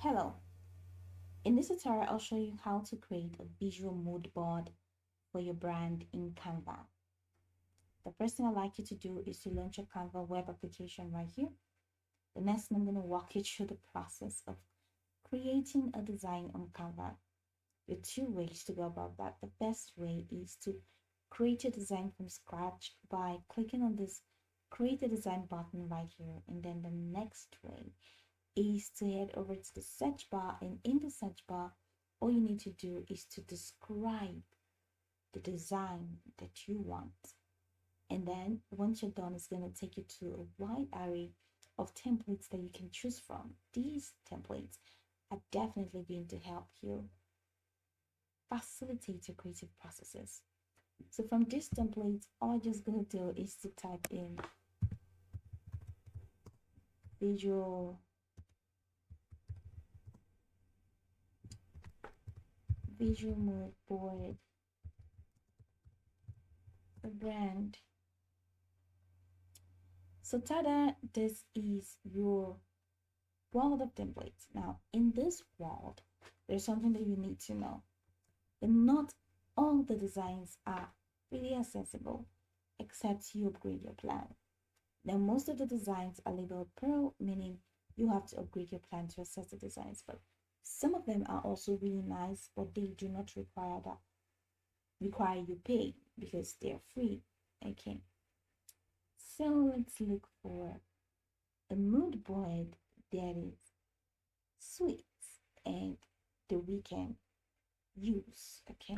Hello, in this tutorial I'll show you how to create a visual mood board for your brand in Canva. The first thing I'd like you to do is to launch your Canva web application right here. The next thing I'm going to walk you through the process of creating a design on Canva. There are two ways to go about that. The best way is to create your design from scratch by clicking on this create a design button right here, and then the next way is to head over to the search bar, and in the search bar all you need to do is to describe the design that you want, and then once you're done it's going to take you to a wide array of templates that you can choose from. These templates are definitely going to help you facilitate your creative processes. So from these templates all I'm just going to do is to type in visual mood board brand. So tada, this is your world of templates. Now in this world, there's something that you need to know. And not all the designs are really accessible except you upgrade your plan. Now most of the designs are labeled pro, meaning you have to upgrade your plan to access the designs, but some of them are also really nice, but they do not require you pay because they're free. Okay, so let's look for a mood board that is sweet and that we can use. Okay,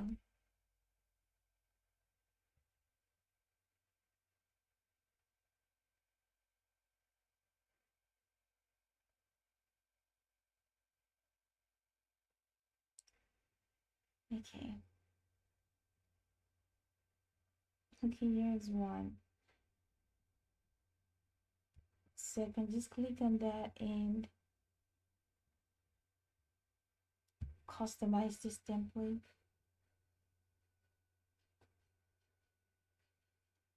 okay, okay, here's one. So I can just click on that and customize this template.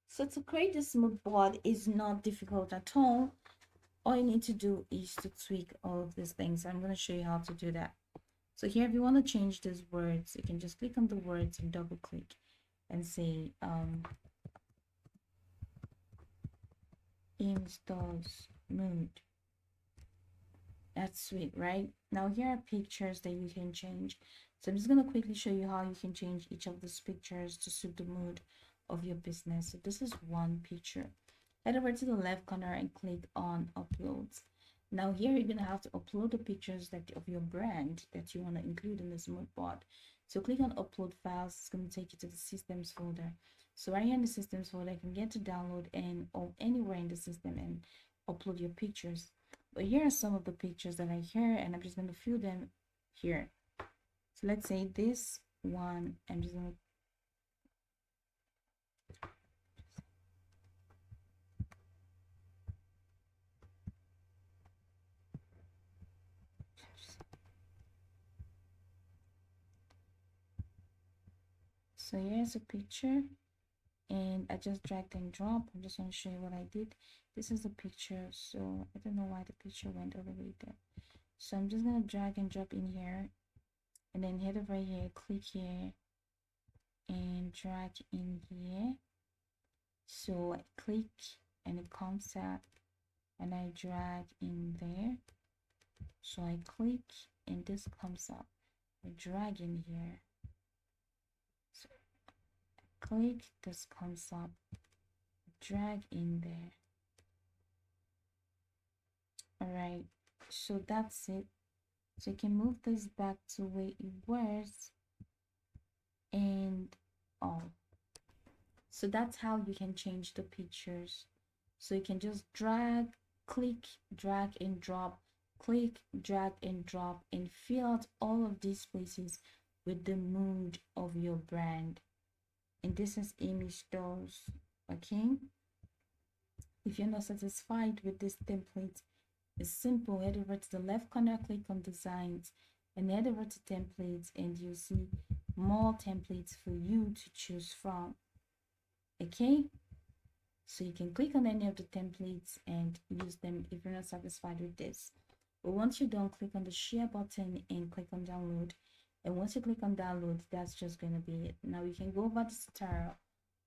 So to create this mood board is not difficult at all you need to do is to tweak all of these things. I'm going to show you how to do that. So here, if you want to change these words, you can just click on the words and double click and say installs mood. That's sweet, right? Now here are pictures that you can change. So I'm just going to quickly show you how you can change each of these pictures to suit the mood of your business. So this is one picture. Head over to the left corner and click on uploads. Now here you're going to have to upload the pictures that of your brand that you want to include in this mood board. So click on upload files. It's going to take you to the systems folder. So right here in the systems folder, you can get to download and or anywhere in the system and upload your pictures. But here are some of the pictures that are here, and I'm just going to fill them here. So let's say this one, I'm just going to so here's a picture, and I just dragged and drop. I'm just going to show you what I did. This is the picture, so I don't know why the picture went all the way there. So I'm just going to drag and drop in here, and then head over here, click here, and drag in here. So I click and it comes out, and I drag in there. So I click and this comes up. I drag in here. So click, this comes up. Drag in there. Alright, so that's it. So you can move this back to where it was, and all. So that's how you can change the pictures. So you can just drag, click, drag and drop, click, drag and drop, and fill out all of these places with the mood of your brand. And this is Amy Stores. Okay, if you're not satisfied with this template, it's simple. Head over to the left corner, click on designs, and head over to templates, and you'll see more templates for you to choose from. Okay, so you can click on any of the templates and use them if you're not satisfied with this. But once you're done, click on the share button and click on download. And once you click on download, that's just going to be it. Now you can go over this tutorial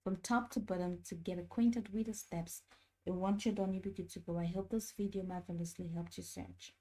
from top to bottom to get acquainted with the steps. And once you're done, you'll be good to go. I hope this video marvelously helped you search.